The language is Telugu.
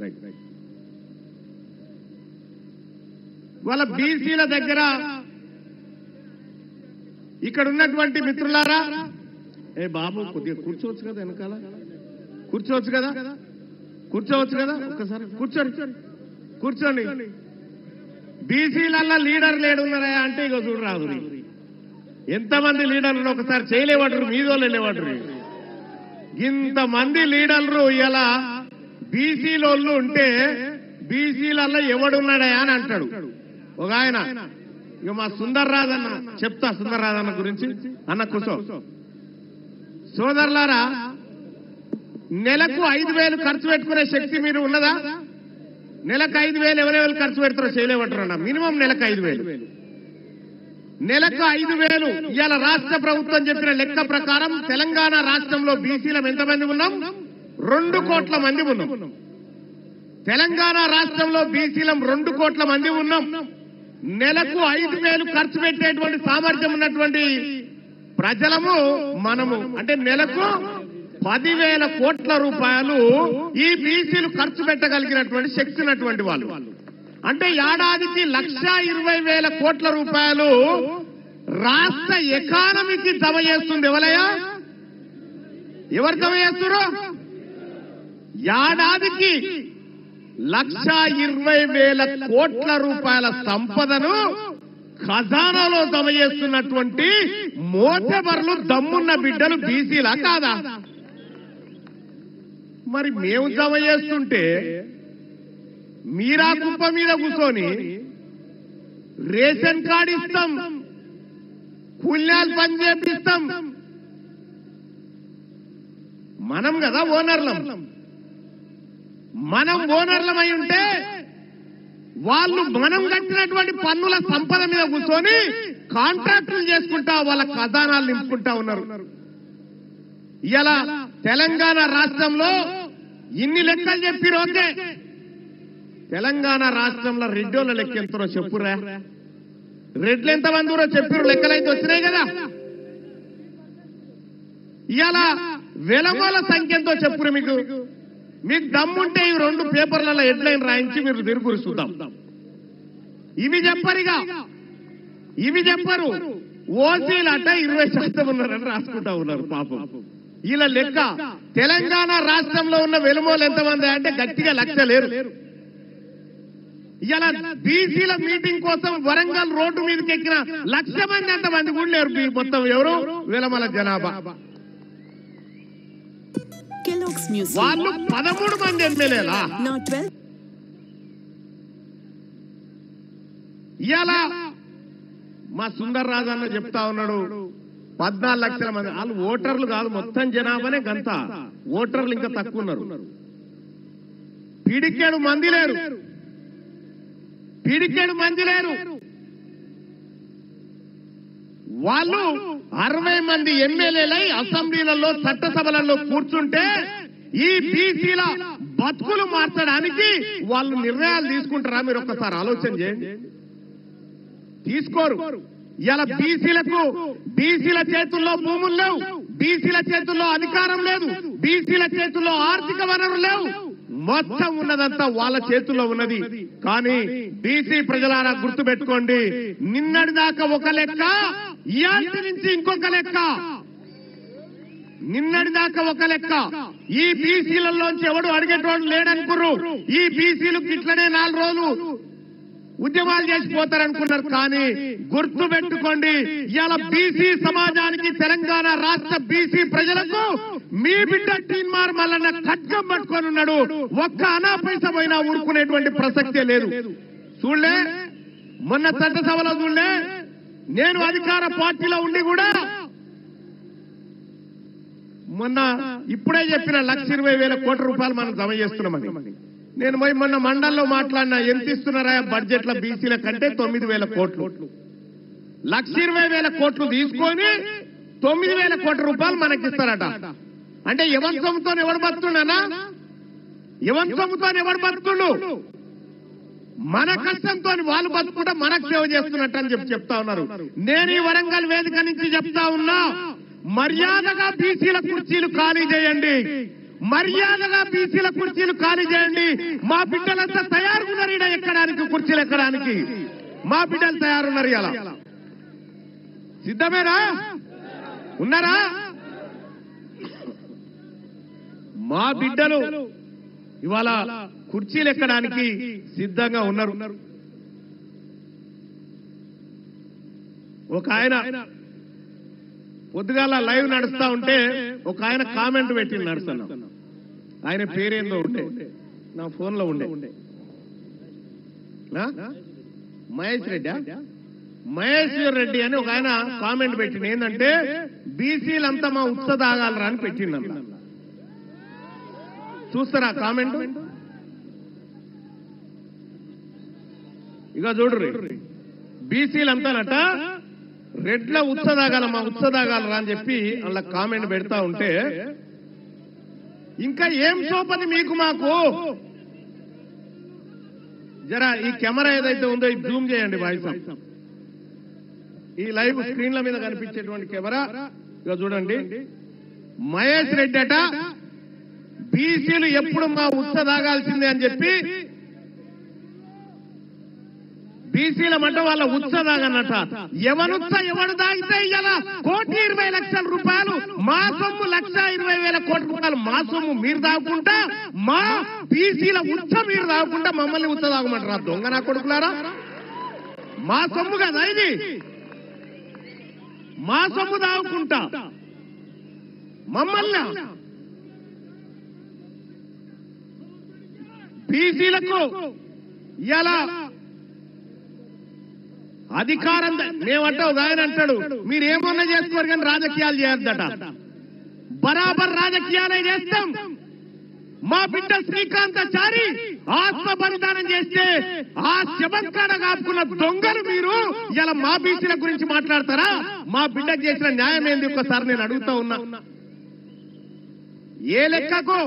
రైట్ వాళ్ళ బీసీల దగ్గర ఇక్కడ ఉన్నటువంటి మిత్రులారా, ఏ బాబు కొద్దిగా కూర్చోవచ్చు కదా, వెనకాల కూర్చోవచ్చు కదా, ఒక్కసారి కూర్చోండి. బీసీలల్లా లీడర్ లేడున్నారా అంటే ఇక చూడరాదు, ఎంతమంది లీడర్లు ఒకసారి చేయలేవాడు, మీదోళ్ళు వెళ్ళేవాడు. ఇంతమంది లీడర్లు ఇలా బీసీలోళ్ళు ఉంటే బీసీలల్లా ఎవడున్నాడా అని అంటాడు ఒక ఆయన. ఇక మా సుందర్రాజన్న చెప్తా, సుందర్రాజన్న గురించి. అన్న కూర్చో. సోదరులారా, నెలకు 5,000 ఖర్చు పెట్టుకునే శక్తి మీరు ఉన్నదా? నెలకు 5,000 ఎవరెవరు ఖర్చు పెడతారో చేయలేమంటారన్న. మినిమం నెలకు 5,000. నెలకు 5,000. ఇవాళ రాష్ట్ర ప్రభుత్వం చెప్పిన లెక్క ప్రకారం తెలంగాణ రాష్ట్రంలో బీసీలం ఎంతమంది ఉన్నాం? 2 కోట్ల మంది ఉన్నాం. తెలంగాణ రాష్ట్రంలో బీసీలం 2 కోట్ల మంది ఉన్నాం. నెలకు 5,000 ఖర్చు పెట్టేటువంటి సామర్థ్యం ఉన్నటువంటి ప్రజలము మనము. అంటే నెలకు 10,000 కోట్ల రూపాయలు ఈ బీసీలు ఖర్చు పెట్టగలిగినటువంటి శక్తి ఉన్నటువంటి వాళ్ళు. అంటే ఏడాదికి 1,20,000 కోట్ల రూపాయలు రాష్ట్ర ఎకానమీకి జమ చేస్తుంది. ఎవరు జమ చేస్తున్నారు? ఏడాదికి 1,20,000 కోట్ల రూపాయల సంపదను ఖజానాలో జమ చేస్తున్నటువంటి మోతబర్లు దమ్మున్న బిడ్డలు బీసీలా కాదా? మరి మేము జమ చేస్తుంటే మీరా కుప్ప మీద కూర్చొని రేషన్ కార్డు ఇస్తాం, కూల్యాలు పని చేపిస్తాం. మనం కదా ఓనర్లం. మనం ఓనర్లమై ఉంటే వాళ్ళు మనం కట్టినటువంటి పన్నుల సంపద మీద కూర్చొని కాంట్రాక్టులు చేసుకుంటా వాళ్ళ ఖజానాలు నింపుకుంటా ఉన్నారు. ఇలా తెలంగాణ రాష్ట్రంలో ఇన్ని లెక్కలు చెప్పిరు. ఓకే, తెలంగాణ రాష్ట్రంలో రెడ్డోళ్ళ లెక్క ఎంతరో చెప్పురా. రెడ్లు ఎంతమంది చెప్పిరు, లెక్కలైతే వచ్చినాయి కదా. ఇలా వెలమోల సంఖ్య ఎంతో చెప్పురు. మీకు దమ్ముంటే ఈ 2 పేపర్లలో హెడ్లైన్ రాయించి మీరు తిరుగురు చూద్దాం. ఇవి చెప్పరు. ఓసీలట 20% ఉన్నారని రాసుకుంటా ఉన్నారు పాపం. ఇలా లెక్క తెలంగాణ రాష్ట్రంలో ఉన్న వెలుమోలు ఎంతమంది అంటే గట్టిగా 1,00,000 లేరు. ఇలా బీసీల మీటింగ్ కోసం వరంగల్ రోడ్డు మీదకి ఎక్కిన 1,00,000 మంది అంతమంది కూడా లేరు. మొత్తం ఎవరు వెలమల జనాభా. వాళ్ళు 13 మంది ఎమ్మెల్యేలా. ఇలా మా సుందర్రాజన్న చెప్తా ఉన్నాడు 14 లక్షల మంది. వాళ్ళు ఓటర్లు కాదు, మొత్తం జనాభానే గంత. ఓటర్లు ఇంకా తక్కువ ఉన్నారు. పిడికేడు మంది లేరు. వాళ్ళు 60 మంది ఎమ్మెల్యేలై అసెంబ్లీలలో చట్టసభలలో కూర్చుంటే ఈ బీసీల బతుకులు మార్చడానికి వాళ్ళు నిర్ణయాలు తీసుకుంటారా? మీరు ఒక్కసారి ఆలోచన చేయండి. తీసుకోరు. ఇలా బీసీల చేతుల్లో భూములు లేవు, బీసీల చేతుల్లో అధికారం లేదు, బీసీల చేతుల్లో ఆర్థిక వనరులు లేవు. మొత్తం ఉన్నదంతా వాళ్ళ చేతుల్లో ఉన్నది. కానీ బీసీ ప్రజలారా గుర్తు పెట్టుకోండి, నిన్నటి దాకా ఒక లెక్క, ఇయాల్టి నుంచి ఇంకొక లెక్క. నిన్నటి దాకా ఒక లెక్క. ఈ బీసీలలోంచి ఎవడు అడిగేటోడు లేడనుకున్నారు. ఈ బీసీలకు ఇట్లనే 4 రోజులు ఉద్యమాలు చేసిపోతారనుకున్నారు. కానీ గుర్తు పెట్టుకోండి, ఇవాళ బీసీ సమాజానికి, తెలంగాణ రాష్ట్ర బీసీ ప్రజలకు మీ బిడ్డ టీన్మార్ మల్లన్న ఖడ్గం పట్టుకొని ఉన్నాడు. ఒక్క అనా పైసా పోయినా ఊరుకునేటువంటి ప్రసక్తే లేదు. చూడలే మొన్న చట్టసభలో చూడలే, నేను అధికార పార్టీలో ఉండి కూడా మొన్న ఇప్పుడే చెప్పిన 1,20,000 కోట్ల రూపాయలు మనం జమ చేస్తున్నామని. నేను మొన్న మండల్లో మాట్లాడినా, ఎంత ఇస్తున్నారా బడ్జెట్ల బీసీల కంటే 9,000 కోట్లు. 1,20,000 కోట్లు తీసుకొని 9,000 కోట్ల రూపాయలు మనకిస్తారట. అంటే ఎవరి సొమ్ముతో ఎవడు బతుకున్నానా? ఎవరి సొమ్ముతో ఎవడు బతుకుడు? మన కష్టంతో వాళ్ళు బతుకుంటే మనకు సేవ చేస్తున్నట్టు అని చెప్తా ఉన్నారు. నేను ఈ వరంగల్ వేదిక నుంచి చెప్తా ఉన్నా, మర్యాదగా బీసీల కుర్చీలు ఖాళీ చేయండి. మర్యాదగా బీసీల కుర్చీలు ఖాళీ చేయండి. మా బిడ్డలంతా తయారున్నారు ఈడ ఎక్కడానికి, కుర్చీలు ఎక్కడానికి మా బిడ్డలు తయారున్నారు. ఇలా సిద్ధమేనా? ఉన్నారా? మా బిడ్డలు ఇవాళ కుర్చీలు ఎక్కడానికి సిద్ధంగా ఉన్నారు. ఒక ఆయన పొద్దుగాల లైవ్ నడుస్తా ఉంటే ఒక ఆయన కామెంట్ పెట్టి నడుస్తున్నా. ఆయన పేరేందో ఉండే, నా ఫోన్ లో ఉండే, మహేశ్వర్ రెడ్డి అని ఒక ఆయన కామెంట్ పెట్టింది. ఏంటంటే బీసీలంతా మా ఉత్స తాగాలరా అని పెట్టిందంట. చూస్తారా కామెంట్? ఇక చూడరు, బీసీలంతానట రెడ్ల ఉత్స తాగాల, మా ఉత్స తాగాలరా అని చెప్పి అలా కామెంట్ పెడతా ఉంటే, ఇంకా ఏం సోపది మీకు మాకు? జరా ఈ కెమెరా ఏదైతే ఉందో ఇది జూమ్ చేయండి వాయిస్. ఈ లైవ్ స్క్రీన్ల మీద కనిపించేటువంటి కెమెరా ఇక చూడండి. మహేష్ రెడ్డి అట బీసీలు ఎప్పుడు మా ఉత్స తాగాల్సిందే అని చెప్పి, బీసీల మంట వాళ్ళ ఉత్స తాగన్నట. ఎవనుత్స ఎవడు తాగితే ఇలా 1,20,00,000 రూపాయలు మా సొమ్ము, 1,20,000 కోట్ల రూపాయలు మా సొమ్ము మీరు తాగుకుంటా, మా బీసీల ఉత్స మీరు తాగుకుంటా మమ్మల్ని ఉత్స తాగమంటారా? దొంగ నా కొడుకులారా, మా సొమ్ము కదా ఇది, మా సొమ్ము తాగుకుంటా మమ్మల్ని. బీసీలకు ఇలా అధికారం మేమంటే ఒక ఆయన అంటాడు, మీరేమన్నా చేసుకోరు కానీ రాజకీయాలు చేయొద్దట. బరాబర్ రాజకీయాలే చేస్తాం. మా బిడ్డ శ్రీకాంతాచారి ఆత్మ బలిదానం చేస్తే ఆ శవంకాడ కాపుకున్న దొంగలు మీరు ఇలా మా బీసీల గురించి మాట్లాడతారా? మా బిడ్డకు చేసిన న్యాయం ఏంది ఒక్కసారి నేను అడుగుతా ఉన్నా. ఏ లెక్కకు